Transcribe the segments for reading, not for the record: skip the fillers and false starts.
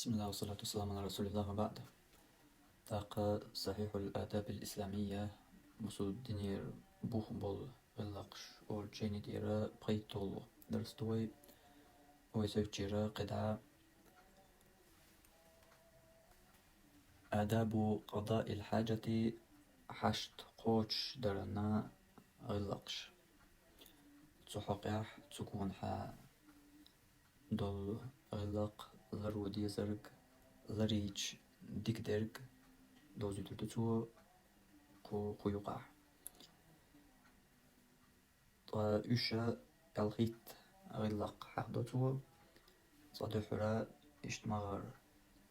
بسم الله والصلاة والسلام على رسول الله وبعد. تاق صحيح الآداب الإسلامية مسود دينير بوخ بول غلقش أو جيني ديرا بغيتولو درستوي ويسوف جيرا قدعة آداب قضاء الحاجة حشت قوش درنا غلقش تحقيح تكون حا دول غلق لرو ديزرق لريج ديك درق دوزي دلتو كو يقع إشا يلغيت غلق حقدتو صدحرا اشتمغر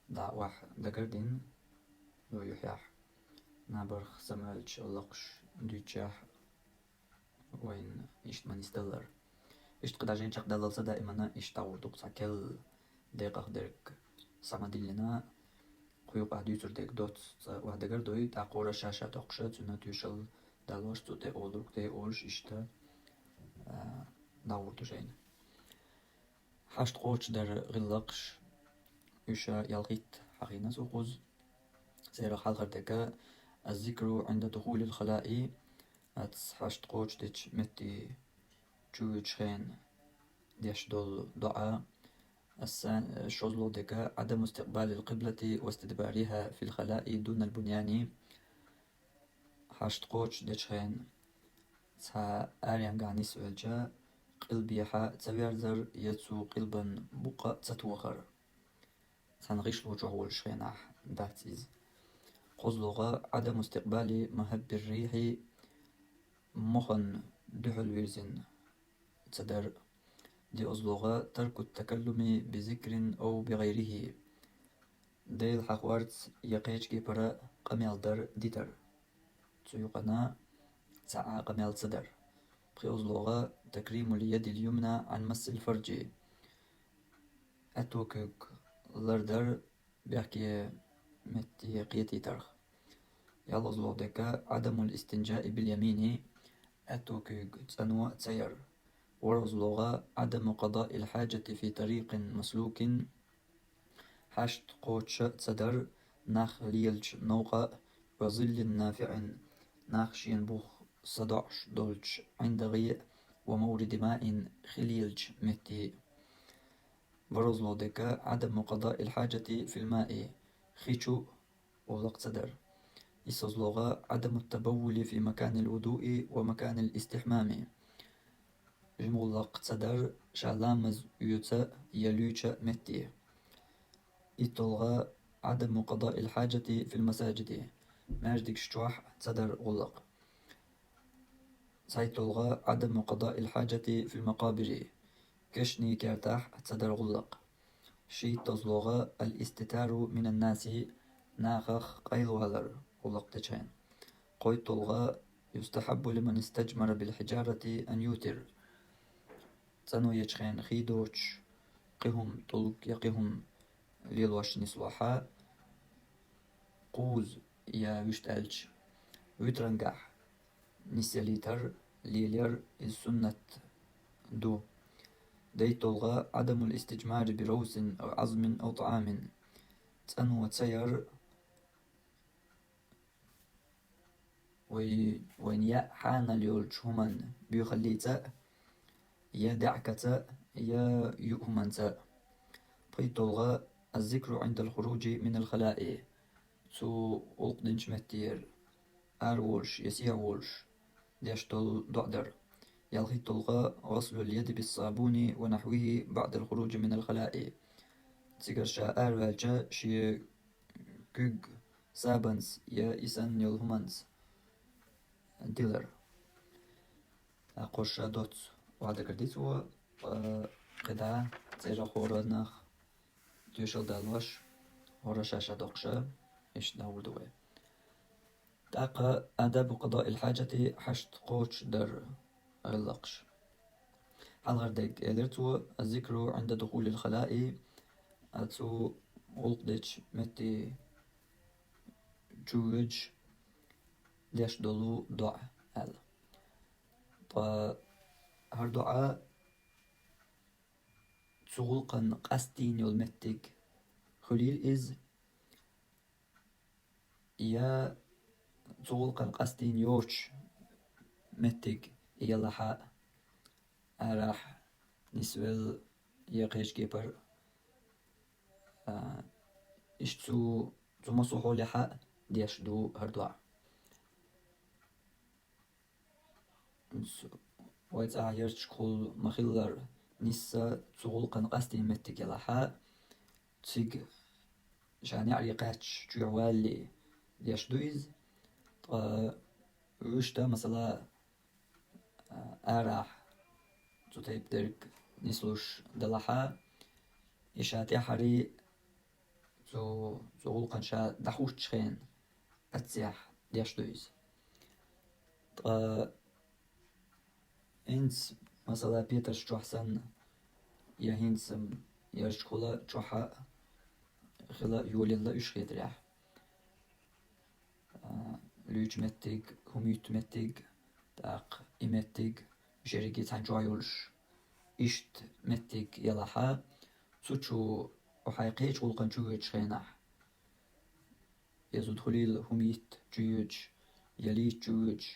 دعوح دقردين لو يحيح نابرخ سمالج اللقش ديجاح وين اشتمن يستلر اشتقد عجين شق دلالسا دائما اشتاور دوقسا كل دقيقة درك سامدلنا قيوق ديوتر ديك دوت وحدقر دوي تاقورا شاشة تقشا تنا تيشل دلوش تو دي اولوك دي اولش اشتا داور تجين حشت قوش در غلقش إشا يلغيت حقينا سوقوز سيرا حلقر دكا الذكر عند دخول الخلاء حشت قوش ديش متي جوج خين ديش دول دعاء الشوزلو دكا عدم استقبال القبلة واستدبارها في الخلاء دون البنيان حشت قوش ديش خين سا آريان غاني سؤالجا قلبي حا تسويرزر يتسو قلبا بقى تتوخر سنغيش الوجوه والشيناح داتيز قزلغة عدم استقبال مهب الريح مخن دحل ويرزن تدر دي أزلغة ترك التكلم بذكر أو بغيره ديل حقوارت يقيج كيبرا قميل در ديتر تسيقنا ساعة قميل صدر بخي أزلغة تكريم اليد اليمنى عن مس الفرج أتوكك لردر بيحكي متي قيتي ترخ يلا أزلغ دكا عدم الاستنجاء باليمين أتوكك تسنوى تسير ورزلغة عدم قضاء الحاجة في طريق مسلوك حشت قوتش تسدر ناخ ليلج نوقع وظل نافع ناخ شينبوخ صدعش دولش عند غيء ومورد ماء خليلج متي برزلو دكا عدم قضاء الحاجة في الماء خيشو ولق صدر إسزلغة عدم التبول في مكان الوضوء ومكان الاستحمام جمولق صدر شالامز يوتا يلوچا متي إتلغة عدم قضاء الحاجة في المساجد ماجدك شتوح صدر غلق سيتلغة عدم قضاء الحاجة في المقابر كشني كارتاح صدر غلق شي تزلغة الاستتار من الناس ناخخ قيل ولر غلق تشين قويتلغة يستحب لمن استجمر بالحجارة أن يوتر تنو يجخين خيدوش قهم طلق يقهم ليلوش نسوحا قوز يا وشتالج ويترنقح نسيليتر ليلير السنة دو ديتلغة عدم الاستجمار بروس أو عظم أو طعام تنو تسير وين يا حان ليولج همان بيخليتا يا دعكتا يا يؤمنتا بيتلغة الذكر عند الخروج من الخلاء تو ألقدنش متير أرولش يسيع وولش ديشتل دعدر يلغي تلغى غسل اليد بالصابون ونحوه بعد الخروج من الخلاء تيغرشا أرواجا شي كوغ سابنس يا إسان يلهمانس ديلر أقوش دوت وعدا كرديتو قدا تيجا خورناخ تيشل دالوش هورا شاشا دوقشا إيش داور دوي تاقا آداب قضاء الحاجة حشت قوش در غلقش حلغر ديك إلرتو الذكر عند دخول الخلاء أتو غلقدش متي جوج ليش دولو دعاء هل هر دعاء تغلقن قستين يلمتك خليل إز يا زول قصدين يوش متك يلا حق أراح نسويل يقيش كيبر إشتو مصوحو لحق ديش دو هردوع ويت يرش كل مخيلر نسا زول قصدين متك يلا حق تيج شان يعري قاتش جوالي ديش دويز وشتا مثلا أراح تطيب درك نسلوش دلحا إشاتي حري زغول قنشا دحوش تشخين أتسيح ديش دويز إنس مثلا بيترش جوحسن يهينسم يرشكولا جوحا خلا يولي الله إشخي دريح لوج متيج هميت متيج تاق إمتيج جريجي تنجويولش إشت متيج يلاحا سوتشو وحقيقيش ولقن جوج خيناح يزود خليل هميت جوج يليت جوج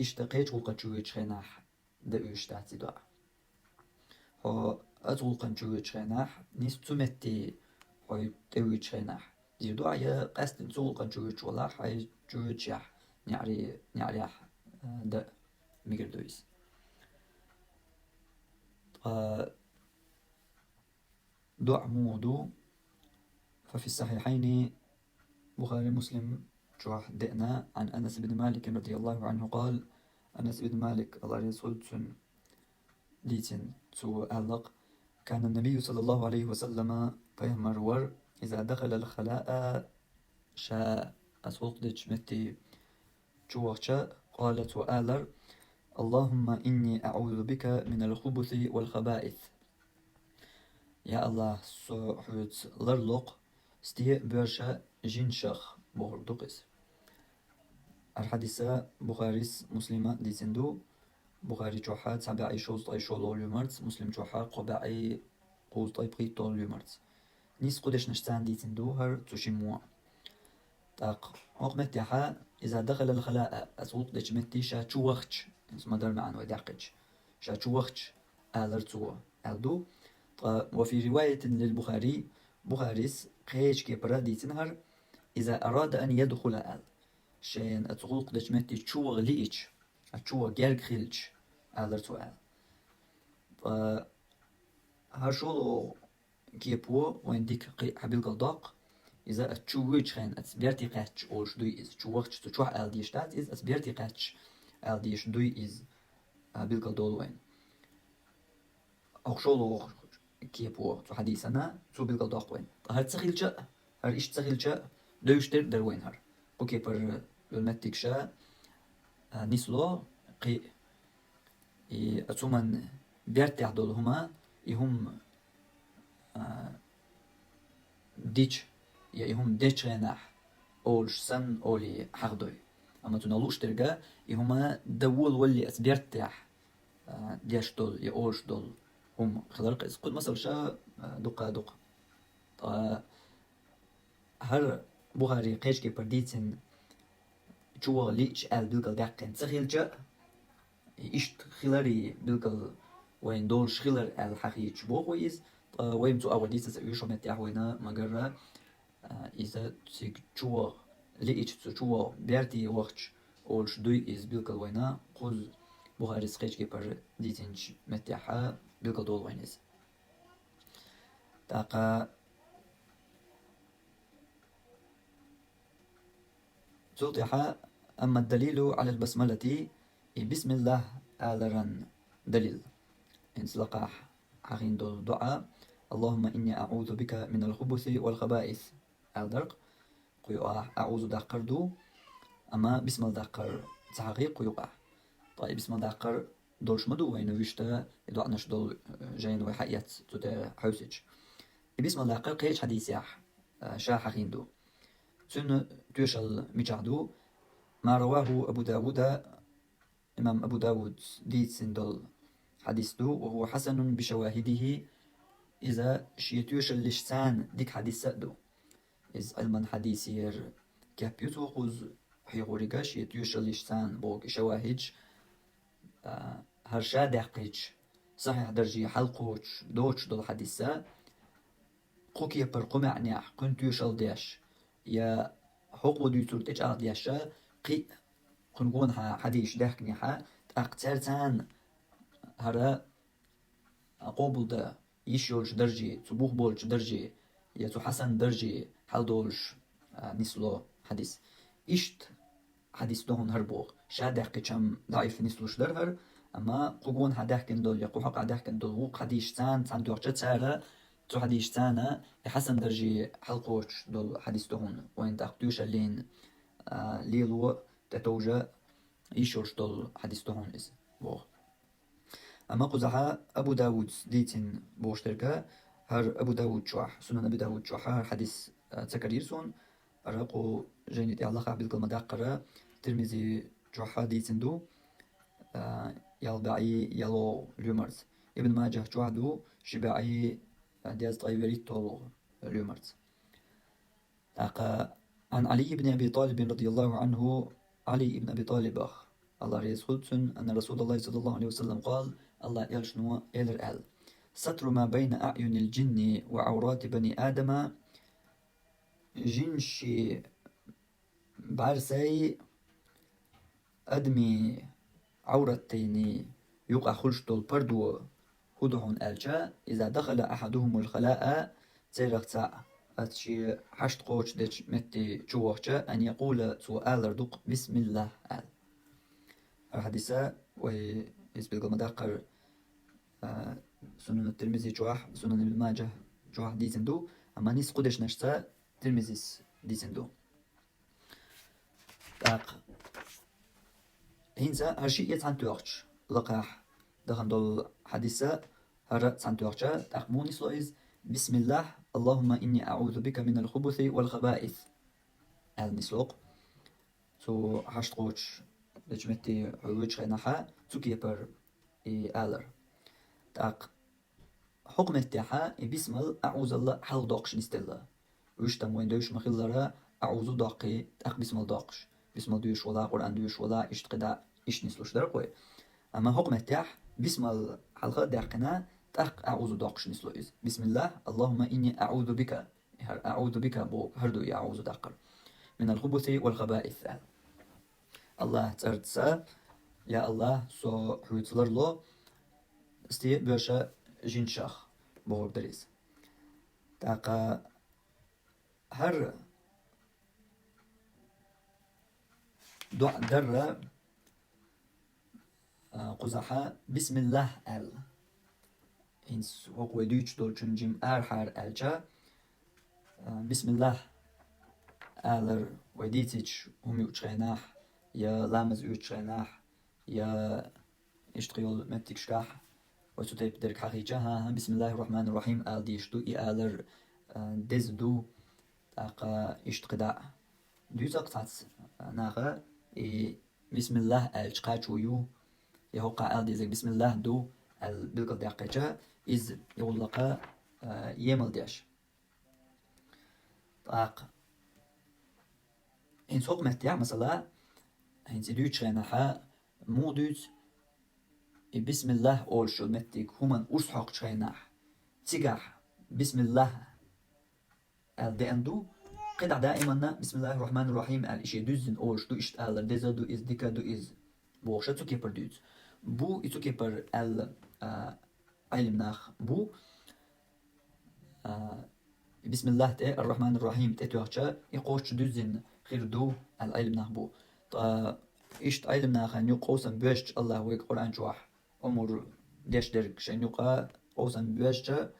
إشتقيش ولقن جوج خيناح دقوش تاتي دوا هو أتولقن جوج خيناح نيستو متي هاي دوج خيناح دي دوا يا قصد تولقن جوج ولا حي جوج يح نعري دا ميجر دويس دع مودو ففي الصحيحين بخاري مسلم جوح دئنا عن أنس بن مالك رضي الله عنه قال أنس بن مالك الله يسود سن ديتن تو ألق كان النبي صلى الله عليه وسلم فيمرور إذا دخل الخلاء شاء أسوق ديش متي جوخشا قالت وآلر اللهم إني أعوذ بك من الخبث والخبائث يا الله سوحوت لرلق ستي برشا جنشخ بوردقس الحديثة بخاريس مسلمة دي سندو بخاري جوحات سبع شوز طي شولو لومرت مسلم جوحا قبعي قوز طي بقيتو لومرت نيس قدش نشتان دي سندو هر تشموا تاق وقمت يحا إذا دخل الخلاء أسوق ديش متي شا تشوخش اسمه در معن ودعقش شا تشوخش آلر تو ألدو وفي رواية للبخاري بخاريس قيش كبرا دي تنهر إذا أراد أن يدخل آل شين أتغلق ديش متي تشوغ ليش تشوغ جالك خيلش آلر تو آل هرشولو كيبو وين ديك حبيل قلداق إذا أتشوغش خين أتسبيرتي قاتش أولش دوي إز تشوغش تشوح آل ديشتات إز أتسبيرتي قاتش آل ديش دوي إز حبيل قلدول وين أخشولو كيبو تو حديثنا تو بيل قلداق وين هر تسخيل جاء هر إيش تسخيل جاء دوشتر در وين هر وكي بر المتك شاء نسلو قي أتومن بيرتي عدولهما يهم ديش يهم ديش غناح أولش سن أولي حقدوي أما تنالوش ترجع يهما دول واللي أسبيرتح ديش دول يأولش دول هم خلق إذا قد مثلا شا دقة هر بخاري قيش كي برديتن جوا ليش آل بلقل دقن تخيل جاء إشت خلاري بلقل وين دولش خلار آل حقيقي بوغ ويز ويم تو أوليس سأيوشو متيح وينا مقرر إذا تيك جوا ليش جوا بيرتي وقت أولش دوي إز بلقل وينا قل بخاري قيش كي برديتنش متيحا بلقل دول وينز تاقا توضح أما الدليل على البسملة بسم الله آلرا دليل انسلقاح حقين دول دعاء اللهم إني أعوذ بك من الخبث والخبائث ألدرق قيوة أعوذ داقر أما بسم الله داقر تحقيق قيوة طيب بسم الله داقر دولش مدو وين ويشتا يدو عناش دول جاين وحيات تودا حوسج بسم الله داقر قيش حديث ياح شا حقين دو سن توشل مجعدو ما رواه أبو داود إمام أبو داود ديت سندل حديث دو وهو حسن بشواهده إذا شيتوش اللشتان ديك حديث سأدو إز علما حديثير كابيوتو خوز حيغوريكا شيتوش اللشتان بوك شواهج هرشا دقيج صحيح درجي حلقوش دوش دول حديثة قوكي برقم يعني كنت يوشل ديش يا حقو دي تورتج ديشا قي كنقون حديش دحكني أقترتان هرا قوبل دا يشولش درجي تبوخ بولش درجي يا تو حسن درجي حل دولش نسلو حديث إشت حديث دون هربوغ شادحكي كم ضعيف نسلوش درهر أما قوقون حدحكن دول يقو حق حدحكن دول وق حديش تان دوغجة تسارة تو حديش تانا يحسن درجي حلقوش دول حديث دون وين تاقتوش اللين ليلو تتوجه يشولش دول حديث دون إز بوغ أما قزحة أبو داود ديتين بوشتركة هر أبو داود شوح سنن أبو داود شوح هر حديث تكريرسون رقو جينيت علاقة بالكلمة داقرة ترمزي شوح ديتين دو يالبعي يلو ليومرز ابن ماجه شوح دو شبعي دياز طيبريتو ليومرز عن علي بن أبي طالب رضي الله عنه علي بن أبي طالب الله ريز خلتن أن رسول الله صلى الله عليه وسلم قال الله يلشنو إلر ستر ما بين أعين الجن وعورات بني آدم جنشي بعرسي أدمي عورتيني يقع خلشتو البردو هدهن ألجا إذا دخل أحدهم الخلاء تيرغتا أتشي حشت قوش ديش متي جوهجا أن يقول سؤال ردق بسم الله آل الحديثة ويسبق المداقر سنن الترمذي جواح سنن ابن ماجه جواح ديزندو أما نيس قدش نشتا ترمذيس ديزندو داق هينزا هرشي يتعن توغش لقاح دخن دول حديثة هر تعن توغشا داق مونيس لويز بسم الله اللهم إني أعوذ بك من الخبث والخبائث النسوق سو حشت قوش دجمتي عوج خيناحا تكيبر آلر تاق حكم التاحا بسم أعوذ الله حل داقش نستلا ويشتم وين دوش مخلرا أعوذ داقي تاق بسم الله داقش بسم الله دوش ولا قرآن دوش ولا اشتقدا إش نسلوش درقوي أما حكم التاح بسم الله حلقة داقنا تاق أعوذ داقش نسلو إز بسم الله اللهم إني أعوذ بك أعوذ بك بو هردو يعوذ داقر من الخبث والخبائث الله ترتسا يا الله سو حوتلر لو استي بيرشا جنشاخ بور دريس تاقا هر دع در قزحا بسم الله ال إنس وقوي دوش دول جنجم أرحر الجا بسم الله آلر وديتش هم يوتشغيناح يا لامز يوتشغيناح يا اشتغيول متك شكاح وتتيب درك حقيقة بسم الله الرحمن الرحيم آل ديشتو آلر دزدو تاقا اشتقدا دوزاق تاتس ناغا بسم الله الشقاچو يو يهوقع آل ديزك بسم الله دو البلقل داقيجا إز يغلقا يمل ديش تاق إن سوق متيع مثلا إن سيدوش غيناحا مودوز بسم الله أولشو متيك همان أرسحق غيناح تيجاح بسم الله الدندو قدع دائما بسم الله الرحمن الرحيم الاشي دوزن أولش دو اشتغل ديزا دو إز ديكا دو إز بوغشا تو كيبر دوز بو إتو كيبر علم ناخ بو بسم الله تي الرحمن الرحيم تتوغشا يقوش دوزن خير دو العلم ناخ بو إشت علم ناخ أن يقوسا بيشت الله ويك قرآن جواح أمور ديش درك شأن يقا قوسا بيشت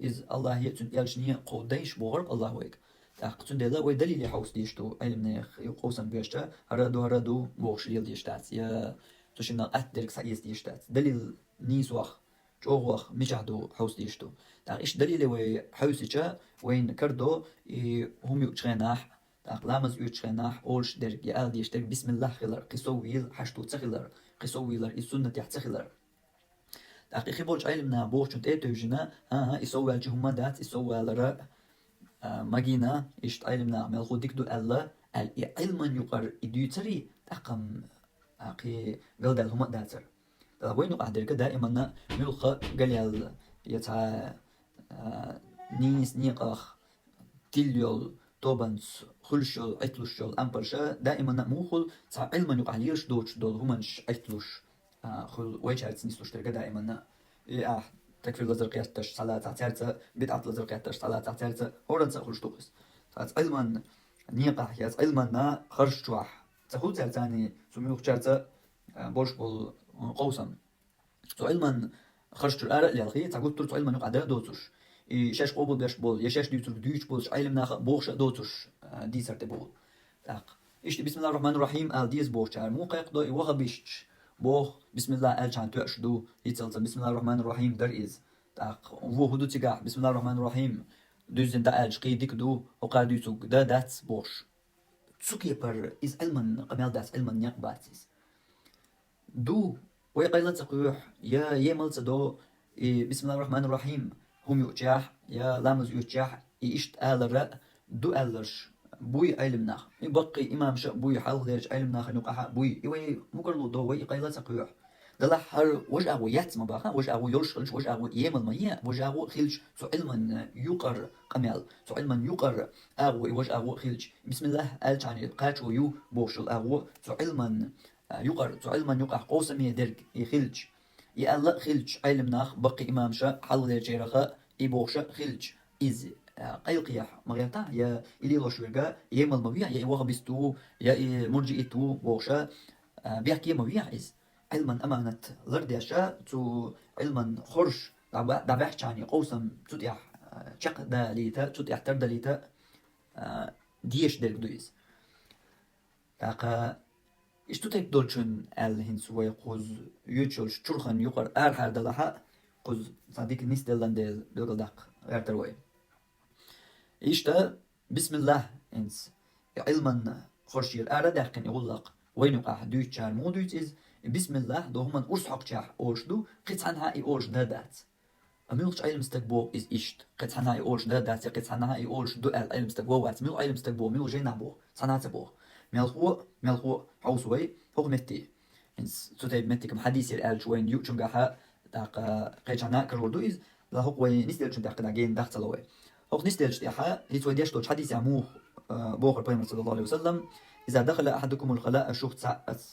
إز الله يتن يلشنية قوديش بوغر الله ويك تاقتن ديلا وي دليل حوس ديشتو علم ناخ يقوسا بيشت هردو بوغش ليل ديشتات يا تشينا أتدرك سعيس ديشتات دليل نيس وخ جوغ مجعدو حوس ديشتو تاق إيش دليل وي حوسيشا وين كردو هم يوتشغيناح تاق لامز يوتشغيناح أولش درك يال ديشتك بسم الله خلر قسوويل حشتو تخلر قسوويلر السنة تحتخلر دقيقي بولش علمنا بوش شنت توجنا ها يسوي الجي هما دات يسوي لرا ماجينا إيش علمنا ملخو ديكدو الله العلم يقر إديوتري تقم أقي قلد هما داتر وين قاعد دائما ملخ قال يتع نيس نيقخ تيليول توبنس خلشول عتلوشول أمبرشا دائما موخل تع علما يقع ليش دوش دول همانش عتلوش خل ويشارت نيسلوش ترجع دائما تكفير لزر قيادتش صلاة تعترت بدعة لزر قيادتش صلاة تعترت هورنسا خلش توقس علما نيقع يات علما نا خرج توح تخل تعتاني سميوخ شارت بوش بول قوسم علما خرج الآراء للخي تقول ترت علما يقع دوتوش شاش قوبل باش بول يشاش ديوتر ديوش بولش علم ناخ بوخش دوتوش دي سرت بول تاق إيش بسم الله الرحمن الرحيم آل ديز بوخ شار مو قيق دو يوغا بيشتش بوخ بسم الله آل شان تؤش دو يتلت بسم الله الرحمن الرحيم در إز تاق وو هدو تيقع بسم الله الرحمن الرحيم دوزن دا آل شقي ديك دو وقار ديوتوك دا داتس بوخش تسوكي بر إز علما قمال داتس علما يقباتيز دو ويقيلت سقيوح يا يملت دو بسم الله الرحمن الرحيم هم يوجح يا لامز يوجح إيشت آل دو آلرش بوي علم ناخ يبقي إمام شا بوي حال ليش علم ناخ نقحة بوي يوي مقرلو دو وي قيلت سقيوح دلا حر وجعو ياتس مباخا وجعو يلشلش وجعو يمل ميا وجعو خلش سو علما يقر قمال سو علما يقر أغو وجعو خلش بسم الله آل شاني قاتشو يو بوشل أغو سو علما يقر سو علما يقع قوسمي درج يخلج يألا خلج علم ناخ بقي إمام شا حل ليش يرخا يبوش خلج إز قيقيح مغيرتا يا إلي لوشويرغا يمل مبيع يا إيوغا بيستو يا مرجئتو بوشا بيحكي مبيع إز علما أمانة لردياشا تو علما خرش دابح شاني قوسم تديح شق داليتا تديح ترداليتا ديش درك دويز تاقا إشتو تيك دولشن هنس ويقوز يوتشولش تشولخن يقر هر دلها قوز صديق نيس دلن دل بلغداق غيرتروي إشتا بسم الله إنس علما خرشير داقن يغلق وين يقع دويت شار مو دويت إز بسم الله دو همان أرس حق شاح أورشدو قيت عنها إي أورش دادات أميلش علم استقبو إز إشت قيت عنها إي أورش دادات قيت عنها إي أورش دو علم استقبو وات ميل علم استقبو ميل جينا بو صنعت بو ملخو حوسوي هو متي إنس سوتي متي كم حديث الآل شوين يو شنجاها داق قيت عنها كرولدو إز لا هو وين نستيل شن داق داقين داق تلوي هو نستيل شتيحة هيتو ديش توش حديث يعموه بوخر بيمر صلى الله عليه وسلم إذا دخل أحدكم الخلاء شوخت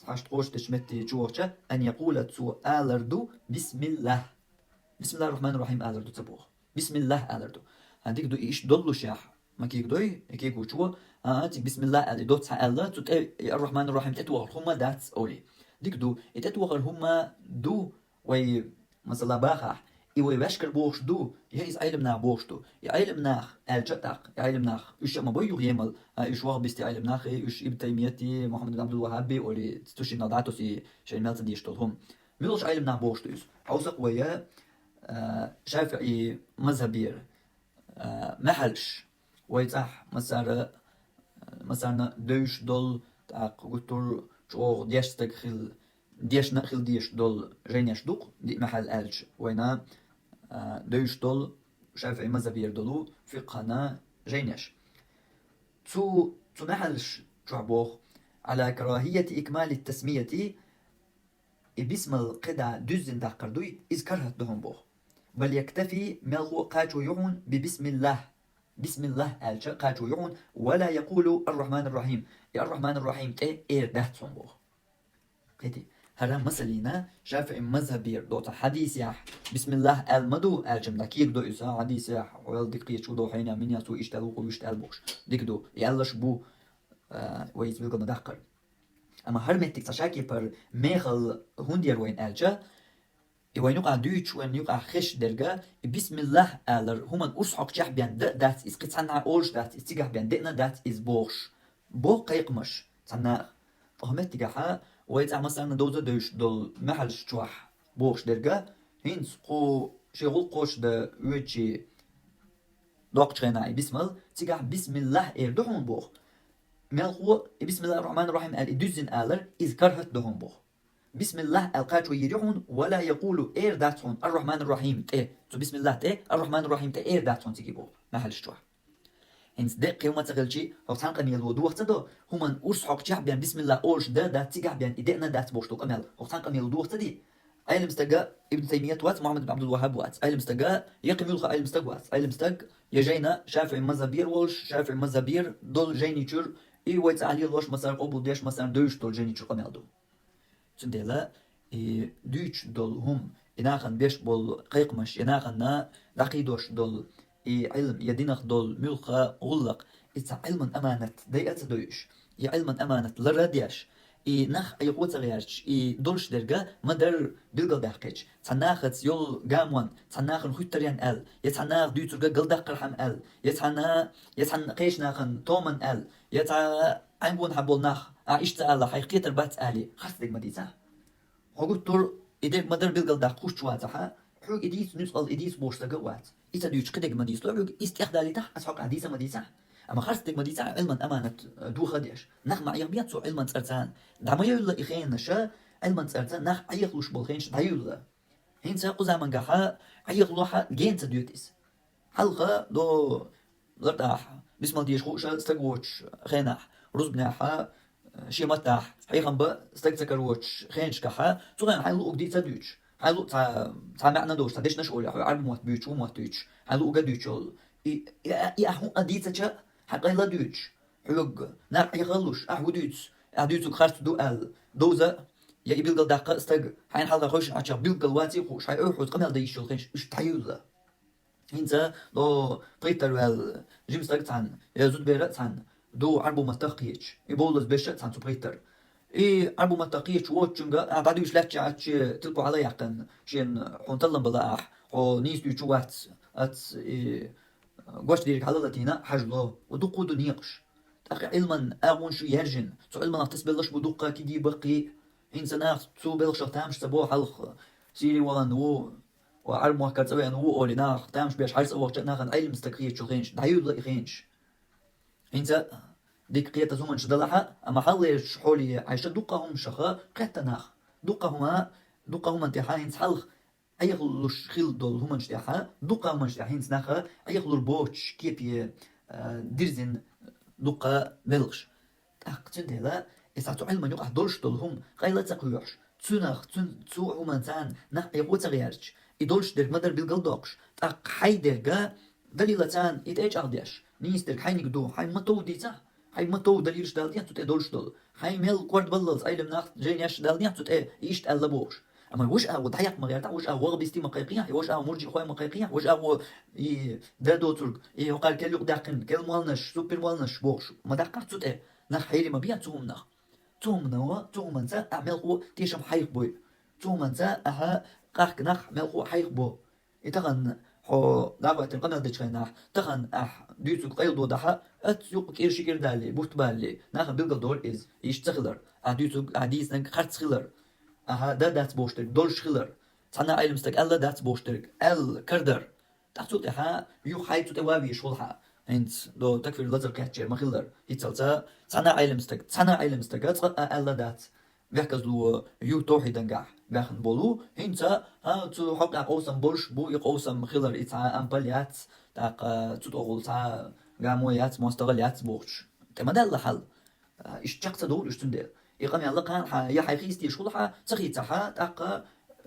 حشت قوش تشمتي جوغشة أن يقول تسو آلردو بسم الله بسم الله الرحمن الرحيم آلردو تبوخ بسم الله آلردو هنديك دو إيش دولو شاح ما كيك دوي كيكو شو تيك بسم الله آلي دوت سألا تت الرحمن الرحيم تتوغر هما داتس أولي ديك دو تتوغر هما دو وي مثلا باخح إيوه بشكر بوش دو يهيز علمنا بوش دو يعلمنا الجدق يعلمنا إيش ما بيجو يعمل إيش واحد بيستي علمنا إيش ابن تيمية محمد بن عبد الوهاب ولا تستوشي نضعته سي شيء مالت ديش تلهم ملوش علمنا بوش دوس عوسق ويا شافعي مذهبير محلش ويتح مثلا دوش دول تاق قطر شو ديش تكخل ديش نخل ديش دول جينيش دوق دي محل ألش وينا دوش دول شافعي مذهبير دولو فقهنا جينيش تو محلش شعبوخ على كراهية إكمال التسمية باسم القدع دزن تحقردوي إذ كرهت دهم بوخ بل يكتفي ملغو قاتو يعون ببسم الله بسم الله ألش قاتو يعون ولا يقول الرحمن الرحيم يا الرحمن الرحيم تي إير دهت صنبوخ قيتي هرا مسلينا شافعي مذهبير دوتا حديث يح بسم الله المدو الجملة كيك دو إسا حديث يح ويل دقية شو دو حينا من يسو إشتالوق ويشتال بوش ديك دو يالش بو ويز بيلقى مدقر أما هر متك تشاكي بر ميخل هندير وين ألجا وين يقع دويتش وين يقع خش درجة بسم الله ألر هما أرسحق جح بيان دات إس قطعنا أولش دات إس تيجح بيان دقنا دات إس بوش بو قيقمش تنا فهمت تيجحها ويتع مثلا دوزة دوش دول محل شوح بوش درجة هينس قو شغل قوش دا ويتشي دوق شغناي بسم الله تيجح بسم الله إردوهم بوخ ملخو بسم الله الرحمن الرحيم الدوزن آلر إذ كرهت دهم بوخ بسم الله القاتو يريحون ولا يقولوا إير داتون الرحمن الرحيم تي بسم الله تي الرحمن الرحيم تي إير داتون تجيبوا ما هلشتوه هنس ده قيمة تغلشي أو تانق ميل ودو وقت ده هما أرس حق جح بيان بسم الله أورش ده دات تجح بيان إدئنا دات بوشتو كمل أو تانق ميل ودو وقت دي أيل مستجا ابن تيمية وات محمد بن عبد الوهاب وات أيل مستجا يقيم يلقى أيل مستج وات أيل مستج يجينا شافعي مذهبير والش شافعي مذهبير دول جيني تشر إي ويت عليه لوش مثلا قبل ديش مثلا دوش دول جيني تشر كمل دو تندلا دوش دول هم إناخن بيش بول قيقمش إناخن نا دقيدوش دول علم يدينخ دول ملقى غلق إتسا علم أمانة دي أتدويش علم أمانة لرديش نخ يقوت غيرش دولش درجة مدر بلغل داقيش تناخت يول جاموان تناخن خوتريان ال يتناخ دوترجة قلدق قرحم ال يتن قيش ناخن تومن ال عينبون حبول ناخ عيشت الله حقيقة البات آلي خاص ديك مديسة هقول تور إديك مدر بلغل داقوش شواتها حوق إديس نسأل إديس بوشتاق وات إذا ديوش قدك مديس لو استخدالي تح أسحق عديسة مديسة أما خرستك مديسة علما أمانة دو خديش نخ مع يغبيات سو علما تسرتان دعما يولا إخين نشا علما تسرتان نخ عيخلوش بالخينش دايولا هين ساقو زمن قاحا عيخلوحا جين تديوتيس حلقة دو لرتاح بسم الله ديش خوشا استقوش خيناح رز بناحا شي متاح حيخن با استقتكروش خينش كاحا تغير حيلو أقدي تديوش حلو تا معنى دوش تدش نشول يا عرب موت بيتش وموت بيتش حلو قديتشول يا أحو أديتشا حق لا دوتش حلو نار يغلوش أحو دوتش أديتو خرط دو ال دوزا يا يبيلقل دقة استق حين حلقة خوش عشان بيلقل واتي خوش هاي أحو قمل ديشول خيش إيش تايولا هنسا دو طيتر وال جيم استق عن يا زود بيرت عن دو عربو مستقيتش يبولز بيشت عن سبريتر عربو متقيش واتشنجا بعدوش لاتش عتش تلقوا على يقن شين حنطلن بلاح حو نيس يشوات ات قوش ديرك على لاتينا حجلو ودقو دنيقش تاقي علما اغون شو يرجن سو علما نقتص بلش بدقة كدي بقي انسان سو بلش تامش سبو حلق سيري ولا نو وعرب موكات سوي نو اولي ناخ تامش بيش حارس اوقت ناخن علم مستقيش شو خينش دايود لا خينش انسان ديك قيادة زمن شدلها أما حلش حولي عايشة دقهم شخا قيادة ناخ دقهم انتحاين حلخ أيغلوش خيل دول هم انشتاحا دقهم انشتاحين ناخا أيغلو البوتش كيبي ديرزين دقا بلغش تاقتن ديلا إساتو علما يقع دولش دولهم غيلا تقويوش تسوناخ تسو عمانتان ناخ أيغو تغيارش إدولش دير مدر بالقل دوقش تاق حي ديرقا دليلتان إتاج أغديش نيس ديرك حي نقدو حي مطو ديتا هاي ما تو دليلش دالديان توت دولش دول هاي ميل كورد بللز ايلم ناخت جينيش دالديان توت ايشت ألبوش اما وش او ضحيق مغيرتا وش او وغبستي مقيقيا وش او مرجي خويا مقيقيا وش او دادو ترك وقال كل يقدقن كل مالنش سوبر مالنش بوش ما دققت توت ناخ حيري ما بيان توم ناخ توم نوا توم انسا اعمل قو تيشم حيق بوي توم انسا اها قاق ناخ ميل قو حيق بو يتغن حو دعوة القناة دشخناح تخن ديتو قيل دو دحا يوق كيرشي كير دالي بوت بالي ناخن بيلقى دور إز يشتغلر ديتو عديس نك خرط خلر دات بوشترك دول شخلر تانا علم ستك ألا دات بوشترك كردر تحتو تها يو حيتو توابي شولها انت دو تكفير لازر كاتشير مخلر يتسلتا تانا علم ستك ألا دات ويحكز لو يو توحيدن قاح باخن بولو هنتا تو حق قوسم بولش بو يقوسم خلر إتعا أمباليات تاق تتوغل تا قامويات مستغليات بوش كما دال الحل اشتقت دول اشتندل يقام يلا كان يا حيخيستي شولها تخيتها تاق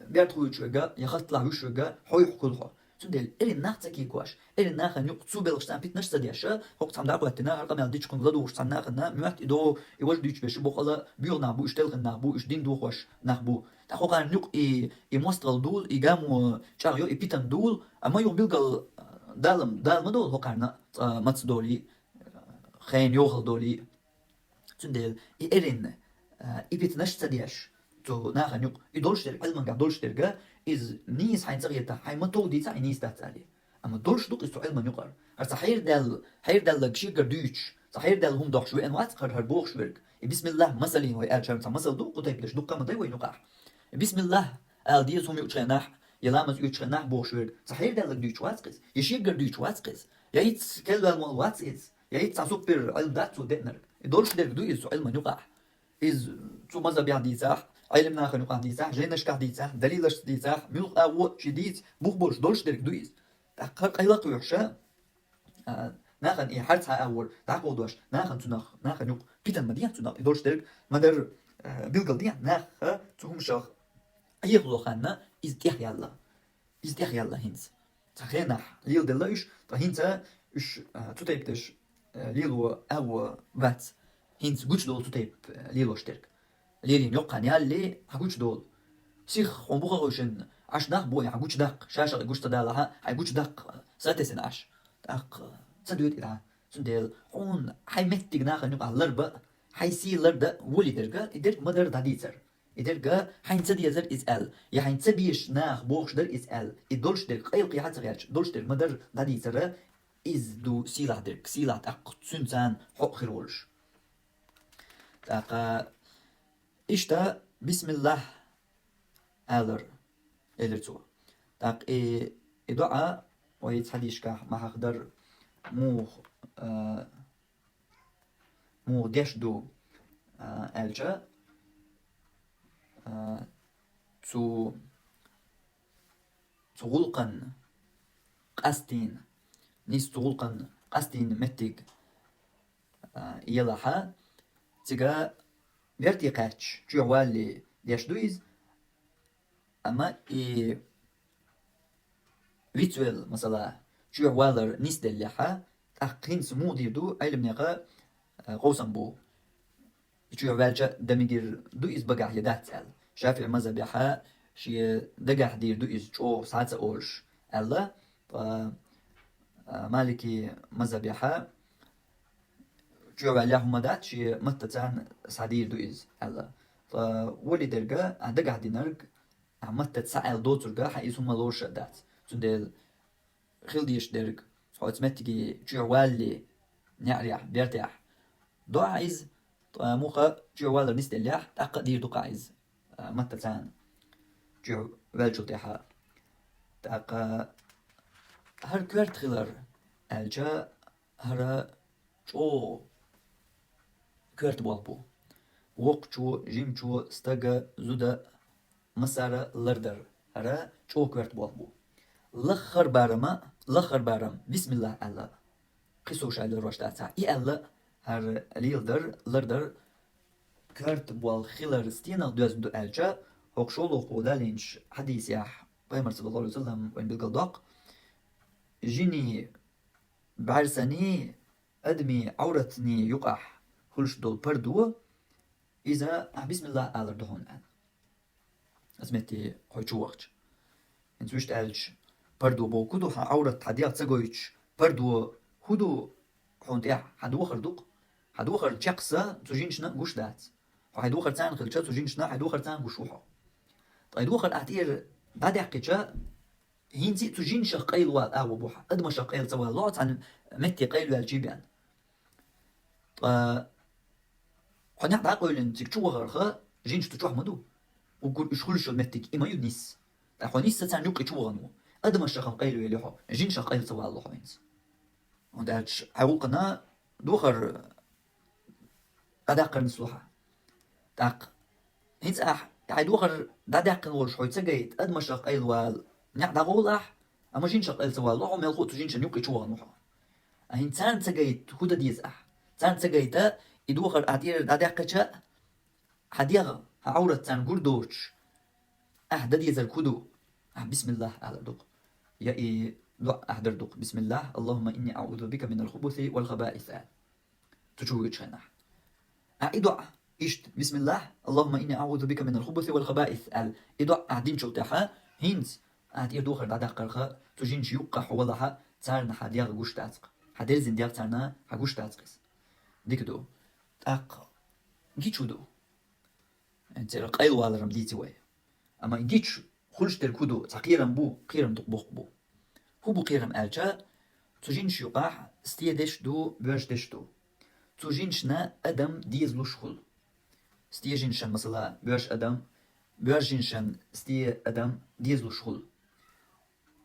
بيرتخوي شوغا يخط لا شوغا حوي حكولها تندل إلين ناختكي كواش إلين ناخن يقصو بلغشتان بيت نشتا دياشا هوق تام داقو هتنا هرقام يلا ديش كون غدوش تان ناخن موات إدو يواش ديش بيش بوخلا بيو نابو اشتلغن نابو اشدين دوخوش نابو تاقو قان يق مستغل دول يقامو شاغيو بيتن دول أما يوم بيلقل دال مدول هوقارنا ماتس دولي خين يوخل دولي تندل إلين بيت نشتا دياش تو ناخن يق يدولش دير علما قاعد دولش ديرقا إز نيس حين صغيرتا حين ما تو دي تاعي نيس تاعي أما دولش دوق إستو علما يقر هرسا حير دال لكشيكر دوتش صحير دال هم دوخ شوي أنوات قر هربوخ شويرك بسم الله مثلين وي آل شارمتا مثل دوق وطيبلش دوق كما داي وي نقع بسم الله آل ديز هم يوتشناح يلامز يوتشناح بوخ شويرك صحير دال لك دوتش واتقز يشيكر دوتش واتقز يايتس كلبا مول واتقز يايتس سوبر علم داتو دينر دولش دير دو إستو علما يقع إز تو ماذا بيعدي صح علم ناخن يقع ديساح جينش كع ديساح دليلش ديساح ملق أو شديد بوخ دولش درك دويز تحقق أيلاق يحشى ناخن إيه حرتها أول تعقل دوش ناخن تناخ ناخن يق بيتن مديان تناخ دولش درك مدر بيلقل ديان ناخ تهم شخ أيغلو خانا إزديح يلا إزديح يلا هنس تخينح ليل دلايش فهنسا إش تتيبتش ليلو أو بات هنس قوش دول تتيب ليلو اشترك ليلين يقان يالي حقوش دول سيخ خنبوغا غوشن عش داق بوي حقوش داق شاشة قوش تدالها حقوش داق ساتسن عش داق سندويت إذا سنديل خون حي متك ناخن يقع لربا حي سي لردا ولي درقا إدرق مدر داديتر إدرقا حين تدي زر إسأل يا حين تبيش ناخ بوخش در إسأل إدولش در قيل قيحات صغيرش دولش در مدر داديتر إز دو سيلع درق سيلع تاق تسنسان حق خيرولش تاق إشتا بسم الله إلر تو تاق إدعاء ويتحديش كح ما هقدر مو ديش دو ألجا zu غلقن قستين نيس غلقن قستين متك يلاها تيجا vertiqach جوالي ديش دويز أما فيتوال مثلا جوالر نيس دلها أقين سمو ديردو علم نقا قوسن بو جوالجا دميجر دويز بقع يدات شافع مذهبها شي دقح دير دويز جو ساعة أولش ألا مالكي مذهبها جو عليه مدات شي متتان سعدير دويز ألا فولي درجة دقح دينرج متت سعال دوترجة حيث هم لوش دات تندل خلديش درج فوت متجي جو والي نعريح بيرتاح دو عايز موخا جو والر نستليح تقدير دو عايز متتان جو والجو تاعها تاق هر كورت خلر الجا هر جو كورت بالبو وقچو جيمچو ستاغا زودا مسارا لردر هر جو كورت بالبو لخر بارم بسم الله الله قصوش على روشتاتا اي الله هر ليلدر لردر كورت بال خلر ستينا دوزدو الجا هوكشولو قودالينش حديث ياح بيمر صلى الله عليه وسلم وين بالقلداق جيني بعرسني أدمي عورتني يقح خلش دول بردو إذا بسم الله ألر دهون أن أسمتي خويتشو وقت انتوشت ألج بردو بو كدو عورت حديات سقويتش بردو هدو حونت إح حدو خردوق حدو خرد شخصة تجينشنا قوش دات حدو خرد تان خلشة تجينشنا حدو خرد تان قوشوحو طيب خرد أعتير بعد حقيقة هينتي تجين شقيل والأو بوحة أدم شقيل سوى لوت عن متي قيل والجيبان حنا عقول إن تكتشوا غرخة جينش تكتشوا مدو وقول إشخل شو متك إما يدنيس حنيس تسان يوك تكتشوا غنو أدم شقيل قيل يليحو جين شقيل سوى الله حينس وداش عقولنا دوخر أداقر نسلوحة تاق هينس دوخر داقر ورش حيت سجيت أدم شقيل وال نعدا غولح أما جين شقيل سوى الله وما يلقوت جين شنيوك تكتشوا غنو هين تان سجيت هودا ديزح تان سجيت يدوخر أعتير داقر حديغ عورة تان قردوش ددي زر كدو بسم الله على دوق يا لا أحضر دوق بسم الله اللهم إني أعوذ بك من الخبث والخبائث تجوج شنح إدعاء إشت بسم الله اللهم إني أعوذ بك من الخبث والخبائث إدعاء أعدين شو تاعها هينز أعتير دوخر داقر تجين يوقع حولها تارنا حديغ جوش تاتق حدير زنديق تارنا حجوش تاتقس ديك دو تاق جيتشو دو انت رقيل ولا رمديتي وي اما جيتش خلش تركودو تقيرم بو قيرم تقبوق بو هو بو قيرم الجا تجينش يقاح استيدش دو بيرش دو تجينشنا ادم ديز لوشخل استيجينشن مثلا بيرش ادم بيرجينشن استي ادم ديز لوشخل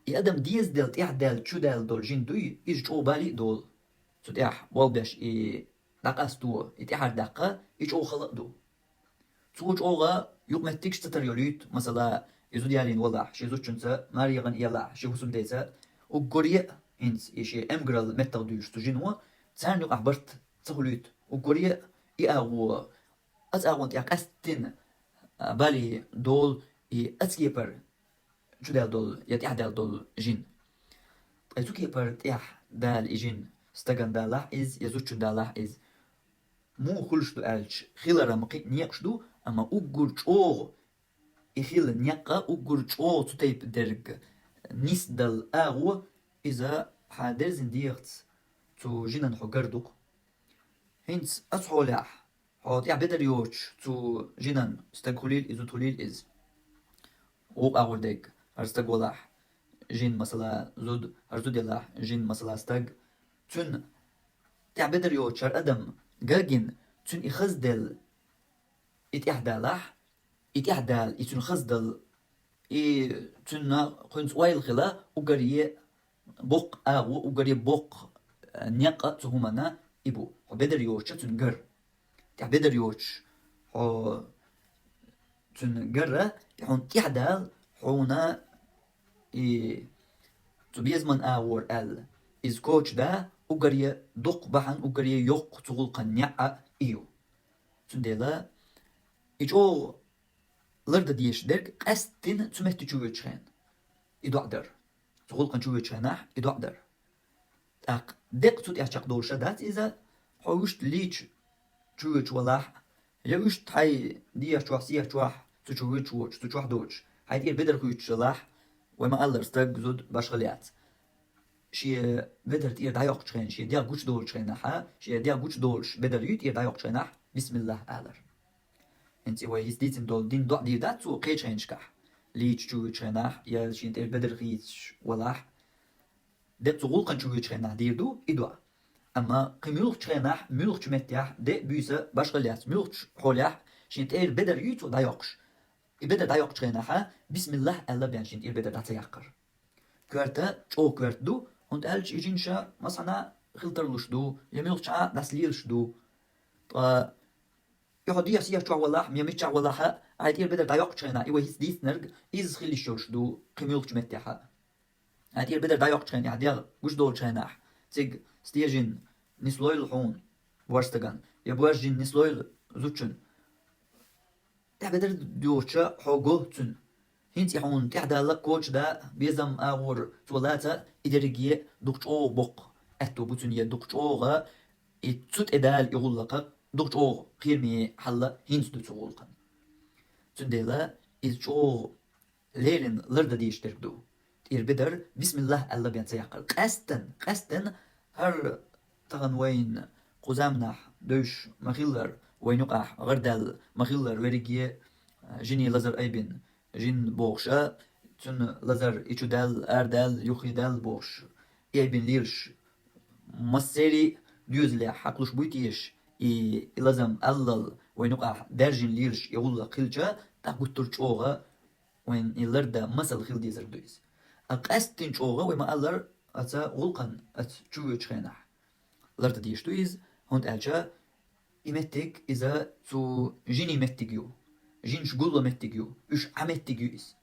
اي ادم ديز دلت احدال شو دال دول جين دوي ايش جو بالي دول تتاح والبش اي دقاس دو اتحار دقا ايش او خلق دو توج أوغا يقمتك ستريوليت مثلا يزود يالين والله شي زوج شنسا ماريغان يلا شي وسم ديسا وغوريا إنس يشي أمغرال متغدوش تجينوا تسان يقع برت تغليت وغوريا يأغو أتأغو تياك أستين بالي دول أتكيبر جدال دول يتعدل دول جين أتكيبر تياح دال إجين استغن داله إز يزوج داله إز مو خلش دو ألش خيلر مقي نيقشدو أما أغورج أوغ إخيل نيقا أغورج أوغ تتيب درج نيس دال أغو إذا حادر زنديغت تو جينان حقردوك هنس أتحولح حوت بدر يوش تو جينان استقوليل إزو توليل إز أوغ أغور ديك هرستقولح جين مثلا زود هرزود يلا جين مثلا استق تون بدر يوش هر أدم جاجين تون إخزدل إتحدالح إتحدال إتون خزدل تون كنت وايل خلا وقريه بوق أغو وقريه بوق نيقا تهمنا إبو بدر يوش تون جر بدر يوش تون جر يحون تحدال حونا تبيزمن أور ال إز كوتش دا وقريه دق بحن وقريه يوق تغلق نيقا إيو تون ديلا إيجو لرد ديش درك قستين تمهت جوجين إدو عدر تغلق جوجينح إدو عدر أق دق تود يحشق دور شدات إذا حوشت ليش جوج ولاح يوشت هاي ديش جوح سيح جوح تجوج ووش تجوح دوج هاي دير بدر كويتش لاح وما ألر ستاق زود باشغليات شي بدر تير دايوق شخين شي ديا قوش دول شخينحا شي ديا قوش دولش بدر يوت ير دايوق شخينح بسم الله ألر انت ويس ديتن دول دين دو دير دات سو قيش شخينشكح ليش جوج شخينح يا شي تير بدر خيتش ولاح دق تغلقن جوج شخينح دير دو إدوا أما قميلوخ شخينح ميلوخ شمتيح دي بيسا باشغليات ميلوخ حوليح شي تير بدر يوت ودايوقش بدر دايوق شخينحا بسم الله ألر بيان شي تير بدر دات يقر كورتا چو كورت دو und elch ijinsha masana khiltarlush do yemilcha naslilsh do يهودية سياح شو والله ميمتش والله عادي بدر دايق شينا إيوه هيس ديس نرج إز خلي شوش دو قميل شمتها عادي بدر دايق شينا عادي وش دول شينا تيج ستيجين نسلويل حون بورستجان يبورجين نسلويل زوجن بدر دوشة حوجوتن هنتي حون تعدل كوتش دا بيزم أور تولاتا إدريجية دكتور بق أتو بتنيا دكتور إتسوت إدال يغلق دكتور قيمي حلا هنس دكتور تندلا إتشو ليرن لرد ديش تردو تير بدر بسم الله الله بيان سيقل قستن هر تغن وين قزامنح دوش مخيلر وينقح غردل مخيلر وريجية جيني لزر أيبن جين بوخشا تون لزر إيشو دال أردال يوخي دال بوخش أيبن ليرش مسيري ديوزلي حقلوش بويتيش لازم ألل وينقع درجين ليرش يقول قلجا تاقوت ترشوغا وين يلردا مسل خيل ديزر دويز أقاستين شوغا ويما ألر أتا غلقن أت جوج خينح لردا ديش دويز هند ألجا إمتك إذا تو جيني متجيو جينش قلو متجيو إش عمتجيو إس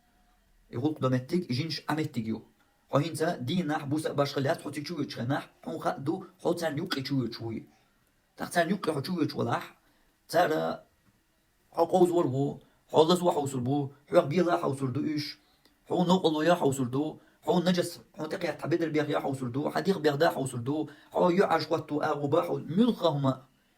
يقول متج جينش عمتجيو وهينتا دينح بوسا باشغلات حوتي جوج خينح حون خدو حوتان يوقي جوج شوي تختار يوقي حوتي ولاح ترى حقوز وربو حولز وحوسربو حق بيلا حوسردو إيش حو نقلو يا حوسردو حو نجس حو تقيا تعبدر بيغ يا حوسردو حديق بيغ دا حوسردو حو يعش واتو أغوبا حو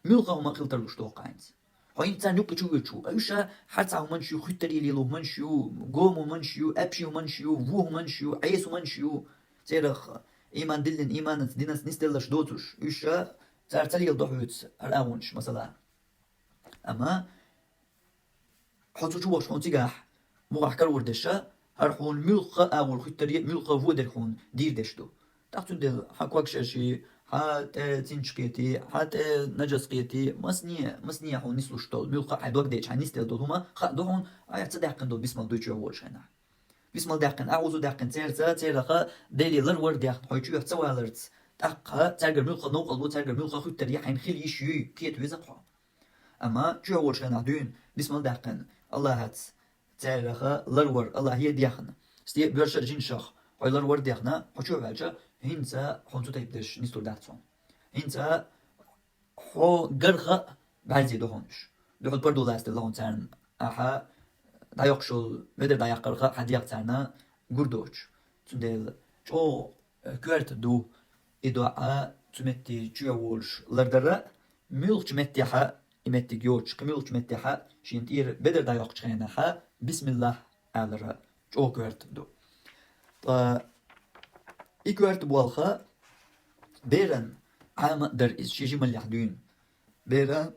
ملغهما خلترلوش توقعينز حو إنسان يوقي شو أيشا حتى منشيو خطري ليلو منشيو قومو منشيو أبشيو منشيو ووه منشيو عيسو منشيو تيرخ إيمان دلن إيمان ديناس نستلش دوتوش إيشا تارتلي الضحوت الأونش مثلا أما حوتو شوش حون تيجاح مغاح كروردشة هرحون ملقى أول خطرية ملقى فودرحون دير دشتو تاختون دل حكواك شاشي حات تنشكيتي حات نجسقيتي مسنية حون نسلو شتول ملقى حدوك ديش حن نستل دول هما خدوهون آيات صدقن دول بسم الله دويتش يوش هنا بسم الله دقن أعوذ دقن تيرخا ديلي لرور دقن حيتشو يحتوى لرت تاقها تاقر ملقى نوقل بو تاقر ملقى خطرية حين خلي يشيو كيت ويزقها أما جو أول شيء نعدين بسم الله دقن الله هات تعرخ لرور الله هي ديخن استي بيرش جين شخ وي لرور ديخنا حشو بعجا هنسا حنتو تيبدش نستور داتسون هنسا حو قرخ بعزي دهونش دهول بردو لاست اللون تان أها دايقشل بدر دايق قرخ حديق تانا قردوش تندل جو كورت دو إدعاء تمتي جوولش لردرة ملك متيحة إمتي جوش كملك متيحة شينتير بدر دايق شينها بسم الله على جو كورت دو إكورت بوالخا بيرن عام در إز شيجي مليح دون بيرن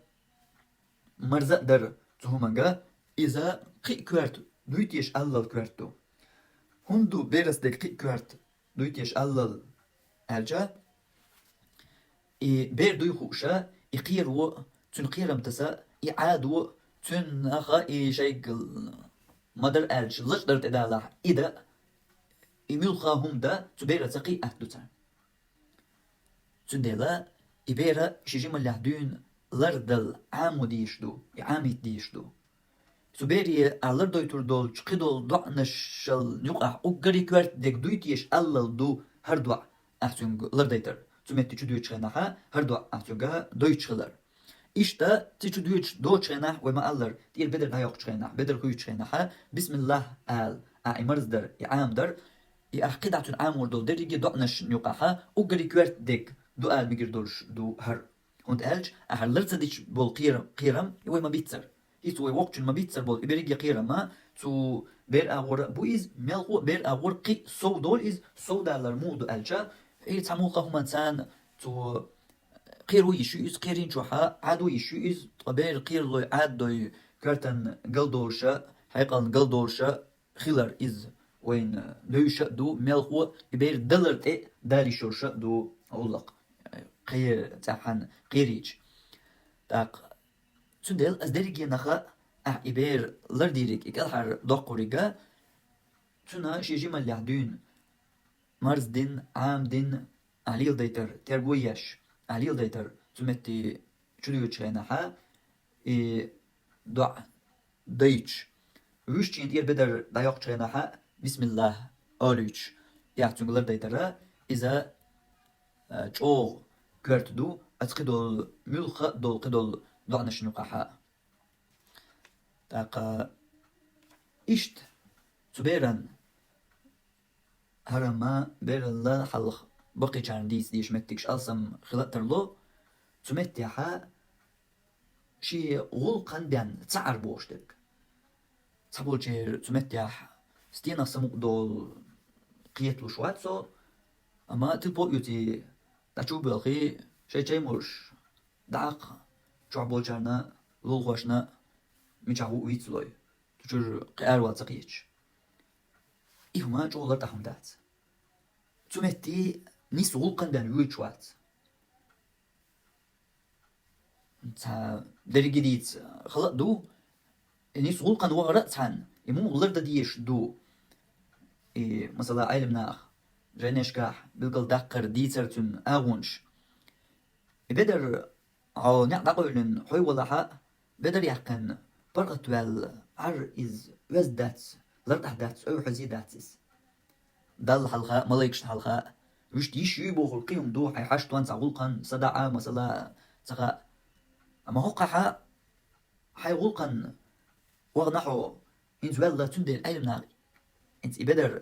مرزق در تهمغا إذا قي كورت دويتيش ألل كورتو هندو بيرس دك قي كورت دويتيش ألل أرجع بير دوي خوشة يقيرو تنقيرم تسا يعادو تنخا شيقل مدر أرج لش درت إدالة إذا يملخا هم دا تبير تقي أهدو تان تندلا إبيرا شيجي ملح دون لردل عامو ديشدو عامي ديشدو تبيري ألر دويتور دول چقيدول دعنشل نيوقع أقري كوارت ديك دويتيش ألل دو هردوع أحسن لرديتر تمتي چو دويتش خناها هردوع أحسنها دويتش خلر İşte tiçu düğüç do çenah ve maallar diğer bedir dayak çenah bedir kuyu çenah bismillah al aimarızdır iamdır iaqqidatun amur dol derigi do'nash yuqaha ugri kwert dik do al bigir dolş do har und elch ahallerza dich bol qiram ve ma bitzer hiç ve waqtun ma bitzer bol iberigi qirama tu ber agor bu iz melqu ber agor qi so dol iz so dalar mudu elcha hiç amuqa humansan tu قيرو يشوز قيرين جوحا عادو يشوز طبير قير لو عادو كرتن قلدورشا حيقال قلدورشا خيلر إز وين دوشا دو ملخو يبير دلر إيه داري شورشا دو أولق قير تاحن قيريج تاق سندل أز داريجي نخا إبير لرديريك إكالحر دوقوريجا تنا شيجي مليعدون مرز دين عام دين عليل ديتر تربويش عليل ديتر تمتي چليو چينها دع ديتش وش چين دير بدر دايق چينها بسم الله أوليش يحتنقلر ديتر إذا چو كرت دو أتقدول ملخ دول قدول دعنش نقاها تاقا إشت تبيرن هرما بير الله حلق بقي كان ديش متكش ألسم خلقتر له تمتيها شي غلقا بيان تعر بوشتك تقول شير تمتيها ستينا سموك دول قيتلو شواتسو أما تلبو يوتي داشو بلغي شي مرش داق جعبول جارنا لولغوشنا ميجاو ويتلوي تجر قيار والتقيتش إهما جولر تحم دات تمتي نيس غلقا بان يويتشوات تا درجة ديت خلق دو نيس غلقا وغرأتان يمو غلرد ديش دو مثلا عيلم ناخ جانيشكاح بلقل داقر ديترتن آغونش بدر عو نعقلن حوي وضحا بدر يحقن برغت وال عر إز وزدات لرد أحدات أو حزي داتس دال حلقة ملايكش حلقة وش ديش يبو خلقيهم دو حيحاش توان سغلقا صداعا مثلا سغا أما هقها حي غلقا وغنحو إنز والله تندر أيلمنا إنز إبدر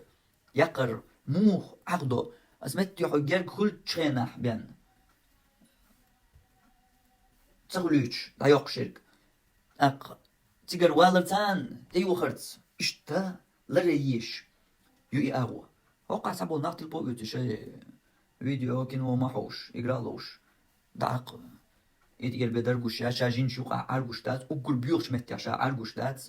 يقر موخ عقدو أسمت يحو جرق كل تشينح بيان تغلوش دا يوق شرك أق تيجر والرتان تيو خرط إشتا لريش يوئي أغوى وقع سبب نقط البوء شيء فيديو كانوا محوش يقرالوش دعق يدير بدرجوش يا شاجين شوقع عرجوشتات وكل بيوخش متياشا عرجوشتات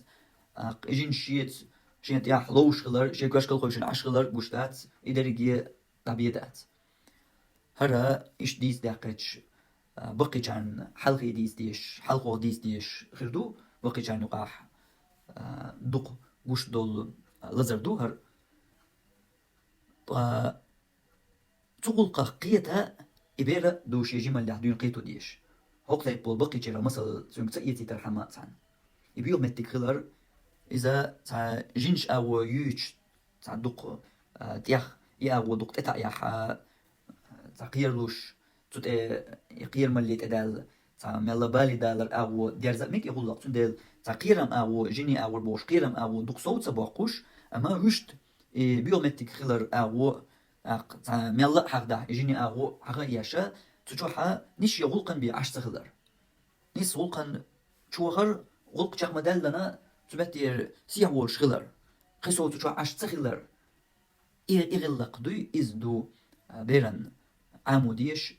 إجين شيت شيت يا حلوش خلر شيء كاش كل خوشن عش خلر جوشتات يدرجي طبيعات هرا إيش ديس دقيقش بقي كان حلقة ديش حلقة ديش خردو بقي كان وقع دق جوش دول لزر دو هر تقول قيتها إبيرة دوش يجي من لحدين قيتو ديش هقلي بول بقي جرا مثل زنق تأيتي ترحمات عن يبيو متك خلر إذا تا جنش أو يوش تا دق تيخ يا أو دق تتا يح تا قيرلوش تut يقير مليت أدال تا ملا بالي دالر أو ديرزا ميك يقول لك تندل تا قيرم أو جني أو بوش قيرم أو دق صوت سباقوش أما رشت بيو متك خلر أو تا ملا حقدا جني أو حقا ياشا تجوحا نيش يغلقن بعش تخلر نيس غلقن شوغر غلق جاق مدال لنا تبتير سيهو شغلر قصو تجوح عش تخلر إغلق دوي إز دو بيرن عامو ديش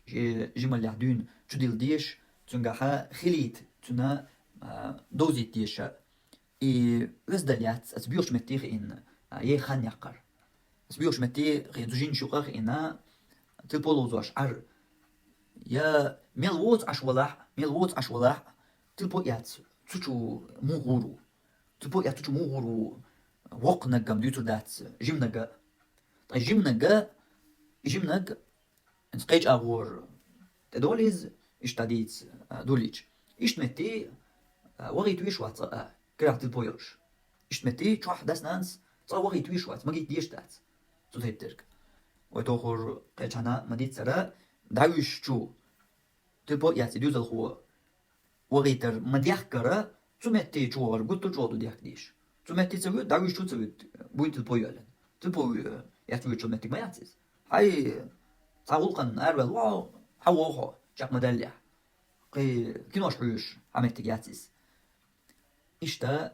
جمال لحدون تدل ديش تنجحا خليت تنا دوزيت ديشا وزدليات أتبيوش متيخ إن يخان يقر أتبيوش متيخ يزوجين شوقخ إنا تلبولوزوش عر يا ميلوت عش ولاح تلبو يات تشو مغورو تلبو يات تشو مغورو وق نجم ديوتو دات جيم نجا طيب جيم نجا انت قيج أغور تدوليز اشتاديت دوليج اشتمتي وغي تويش وات كراهت البويوش اشتمتي تشوح داس نانس صا وغي تويش وات مجيت ديش دات تلهيت ترك وتوخر قيج هنا مديت سرا داويش تشو تلبو يات ديوز الخو وغيتر مديح كرا تمتي تشوغر قلت تشوغ ديح ديش تمتي تسوي داويش تشو تسوي بوينت البويولن تلبو ياتوي تمتي ما ياتيز هاي تعولقن أربل واو حووخو جاك مدلع قي كنوش حيوش عملت ياتيز إشتا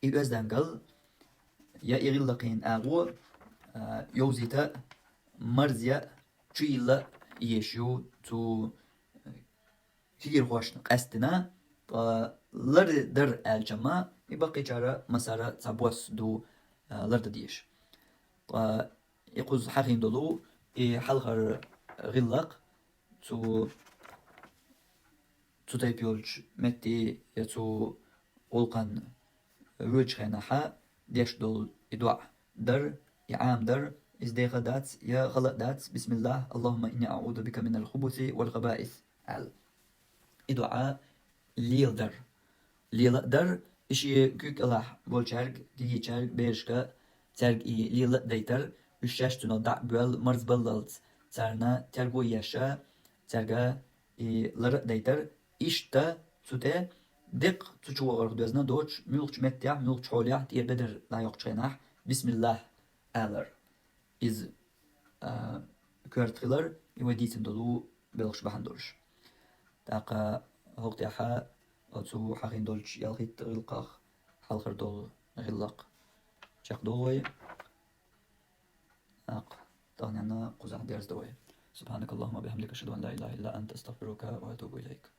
إيوزدنقل يا إغلقين أغو يوزيتا مرزيا تشيلا يشيو تو كير خوشن قستنا لردر الجما يبقي جارة مسارة تابوس دو لرد ديش يقوز حقين دولو حلقر غلق تو تايبيولج متي يتو ولقن روج خيناحا ديش دول إدواء در يعام در إزديغ دات يا غلق دات بسم الله اللهم إني أعوذ بك من الخبث والخبائث al إدواء ليل در إشي كيك الله بولشارك دي شارك بيرشكا تارك إي ليل ديتر الشاش تنضع بول مرز بللت تارنا تارجو ياشا تارجا إي لر ديتر إشتا سوته دق تشو أردوزنا دوش ملك متيع ملك حوليع تير بدر لا يقشيناح بسم الله آلر إز كورتخيلر يوديتن دولو بلغش بحندورش تاقا هوقتيحا أتو حقين دولش يلغيت غلقاق حلقر دول غلق شاق دولوي طبعا أنا قزح درس دوي سبحانك اللهم وبحمدك أشهد أن لا إله إلا أنت أستغفرك وأتوب إليك